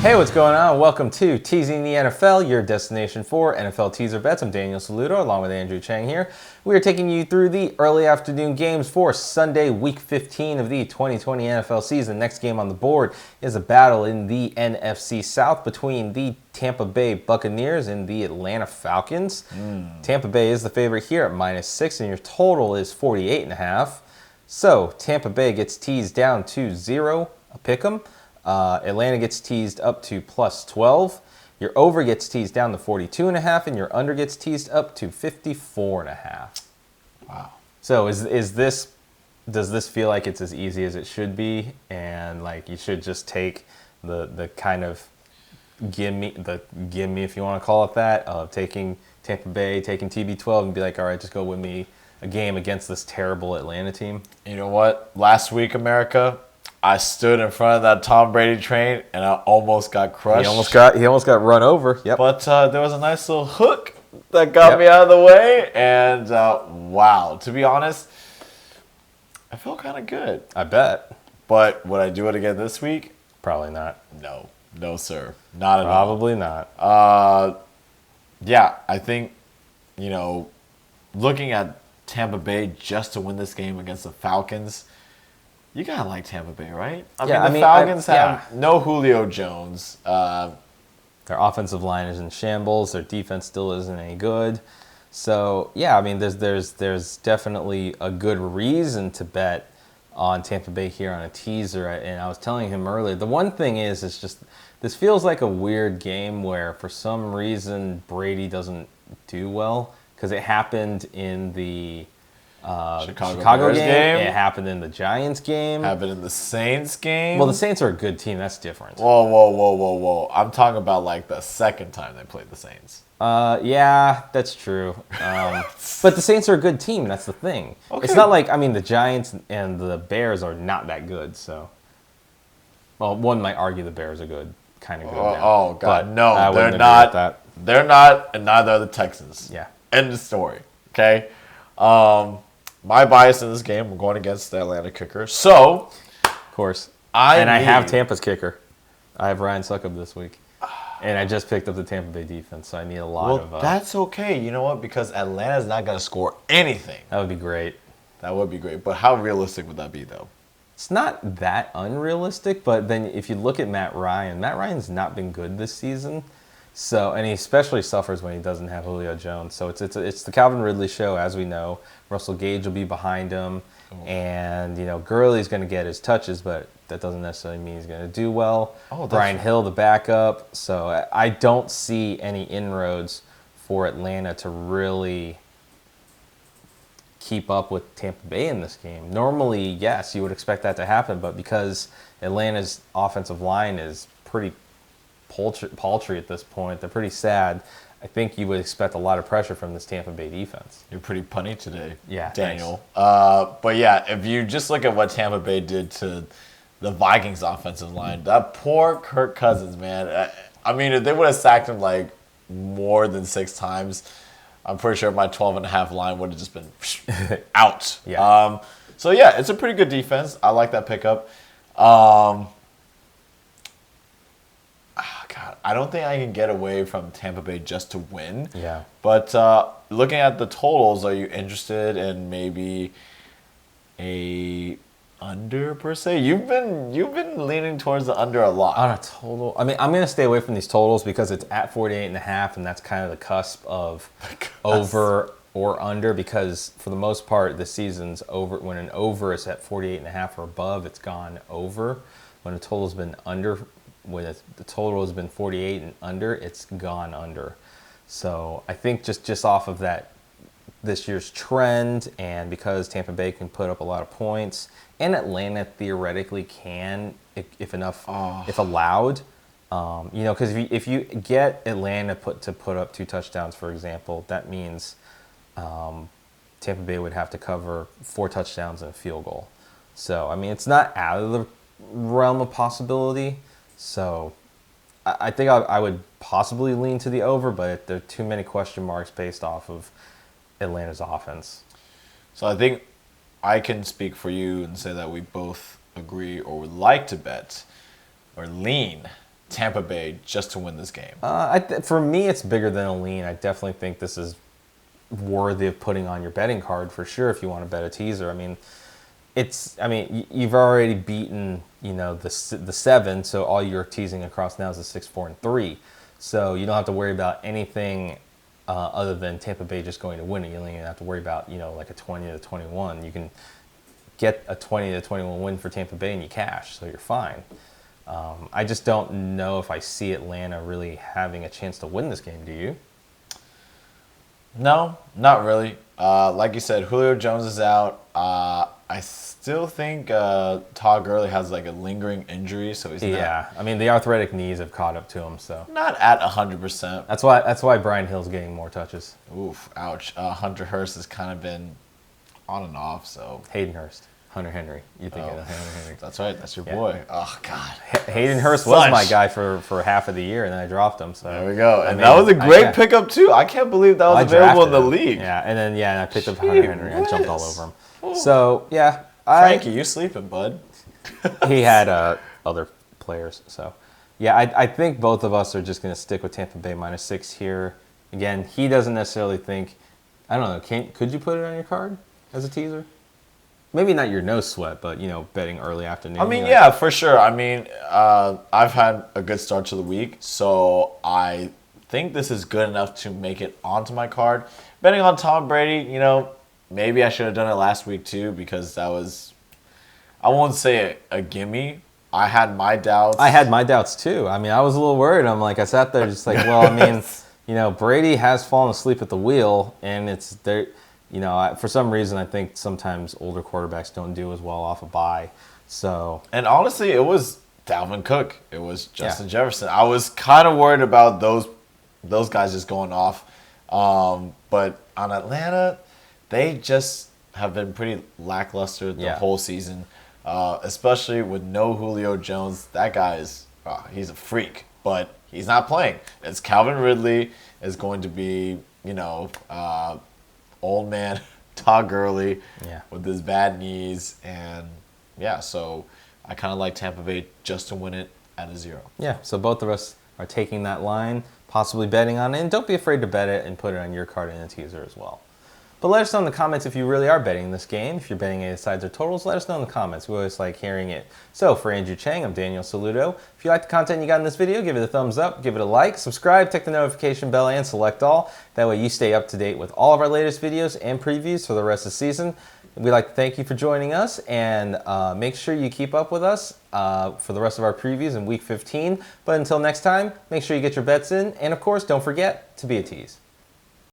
Hey, what's going on? Welcome to Teasing the NFL, your destination for NFL teaser bets. I'm Daniel Saludo, along with Andrew Chang here. We are taking you through the early afternoon games for Sunday, Week 15 of the 2020 NFL season. Next game on the board is a battle in the NFC South between the Tampa Bay Buccaneers and the Atlanta Falcons. Tampa Bay is the favorite here at -6, and your total is 48.5. So Tampa Bay gets teased down to 0, a pick'em. Atlanta gets teased up to +12. Your over gets teased down to 42.5, and your under gets teased up to 54.5. Wow. So does this feel like it's as easy as it should be, and like you should just take the kind of gimme if you want to call it that, of taking Tampa Bay, taking TB12, and be like, all right, just go win me a game against this terrible Atlanta team? You know what? Last week, America, I stood in front of that Tom Brady train, and I almost got crushed. He almost got run over. Yep. But there was a nice little hook that got me out of the way, and wow. To be honest, I felt kind of good. I bet. But would I do it again this week? Probably not. No, sir. Not at all. Probably not. Yeah, I think, looking at Tampa Bay just to win this game against the Falcons, you gotta like Tampa Bay, right? The Falcons have no Julio Jones. Their offensive line is in shambles. Their defense still isn't any good. So yeah, I mean, there's definitely a good reason to bet on Tampa Bay here on a teaser. And I was telling him earlier, the one thing is just this feels like a weird game where for some reason Brady doesn't do well, because it happened in the Chicago game. It happened in the Giants game. Happened in the Saints game. Well, the Saints are a good team. That's different. Whoa. I'm talking about like the second time they played the Saints. Yeah, that's true. But the Saints are a good team. That's the thing. Okay. It's not like, the Giants and the Bears are not that good. So, well, one might argue the Bears are kind of good now. Oh, God. No, they're agree not. with that. They're not, and neither are the Texans. Yeah. End of story. Okay? My bias in this game, we're going against the Atlanta kicker. So, of course. I have Tampa's kicker. I have Ryan Succop this week. And I just picked up the Tampa Bay defense, so I need a lot of... that's okay. You know what? Because Atlanta's not going to score anything. That would be great. That would be great. But how realistic would that be, though? It's not that unrealistic, but then if you look at Matt Ryan's not been good this season. So, and he especially suffers when he doesn't have Julio Jones. So it's the Calvin Ridley show, as we know. Russell Gage will be behind him, and Gurley's going to get his touches, but that doesn't necessarily mean he's going to do well. Brian Hill, the backup. So I don't see any inroads for Atlanta to really keep up with Tampa Bay in this game. Normally, yes, you would expect that to happen, but because Atlanta's offensive line is pretty paltry at this point, they're pretty sad, I think you would expect a lot of pressure from this Tampa Bay defense. You're pretty punny today, yeah, Daniel. But yeah, if you just look at what Tampa Bay did to the Vikings offensive line, that poor Kirk Cousins, man. If they would have sacked him like more than 6 times, I'm pretty sure my 12.5 line would have just been out. Yeah. So yeah, it's a pretty good defense. I like that pickup. God, I don't think I can get away from Tampa Bay just to win. Yeah. But looking at the totals, are you interested in maybe a under per se? You've been leaning towards the under a lot. On a total, I'm going to stay away from these totals because it's at 48.5, and that's kind of the cusp of over or under, because for the most part, the season's over. When an over is at 48.5 or above, it's gone over. When a total's been under, when the total has been 48 and under, it's gone under. So I think just off of that, this year's trend, and because Tampa Bay can put up a lot of points, and Atlanta theoretically can, if allowed, because if you get Atlanta to put up 2 touchdowns, for example, that means Tampa Bay would have to cover 4 touchdowns and a field goal. So it's not out of the realm of possibility. So I think I would possibly lean to the over, but there are too many question marks based off of Atlanta's offense. So I think I can speak for you and say that we both agree or would like to bet or lean Tampa Bay just to win this game? For me, it's bigger than a lean. I definitely think this is worthy of putting on your betting card for sure if you want to bet a teaser. I mean, you've already beaten, the 7, so all you're teasing across now is a 6, 4, and 3. So you don't have to worry about anything other than Tampa Bay just going to win it. You only have to worry about, like a 20-21. You can get a 20-21 win for Tampa Bay and you cash, so you're fine. I just don't know if I see Atlanta really having a chance to win this game. Do you? No, not really. Like you said, Julio Jones is out. I still think Todd Gurley has like a lingering injury, so he's not. I mean, the arthritic knees have caught up to him, so not at 100%. That's why Brian Hill's getting more touches. Oof, ouch. Hunter Hurst has kind of been on and off. So Hayden Hurst, Hunter Henry. You think of Hunter Henry? That's right. That's your boy. Oh God. Hayden Hurst was my guy for half of the year, and then I dropped him. So there we go. And that was a great pickup too. I can't believe that was available in the league. Yeah, and then I picked up Hunter Henry. I jumped all over him. So yeah. Frankie, you sleeping, bud? He had other players, so yeah. I think both of us are just going to stick with Tampa Bay -6 here. Again, he doesn't necessarily think. I don't know. Could you put it on your card as a teaser? Maybe not your no sweat, but betting early afternoon. I mean, yeah, for sure. I mean, I've had a good start to the week, so I think this is good enough to make it onto my card. Betting on Tom Brady, maybe I should have done it last week too, because that was, I won't say a gimme. I had my doubts. I had my doubts too. I mean, I was a little worried. I sat there just like, well, I mean, Brady has fallen asleep at the wheel, and it's there. For some reason, I think sometimes older quarterbacks don't do as well off a bye. So, and honestly, it was Dalvin Cook. It was Justin Jefferson. I was kind of worried about those guys just going off. But on Atlanta, they just have been pretty lackluster the whole season, especially with no Julio Jones. That guy he's a freak, but he's not playing. It's Calvin Ridley is going to be, old man Todd Gurley with his bad knees. And, so I kind of like Tampa Bay just to win it at a 0. Yeah, so both of us are taking that line, possibly betting on it. And don't be afraid to bet it and put it on your card in a teaser as well. But let us know in the comments if you really are betting this game. If you're betting any sides or totals, let us know in the comments. We always like hearing it. So for Andrew Chang, I'm Daniel Saludo. If you like the content you got in this video, give it a thumbs up, give it a like, subscribe, check the notification bell, and select all. That way you stay up to date with all of our latest videos and previews for the rest of the season. We'd like to thank you for joining us, and make sure you keep up with us for the rest of our previews in Week 15. But until next time, make sure you get your bets in, and of course, don't forget to be a tease.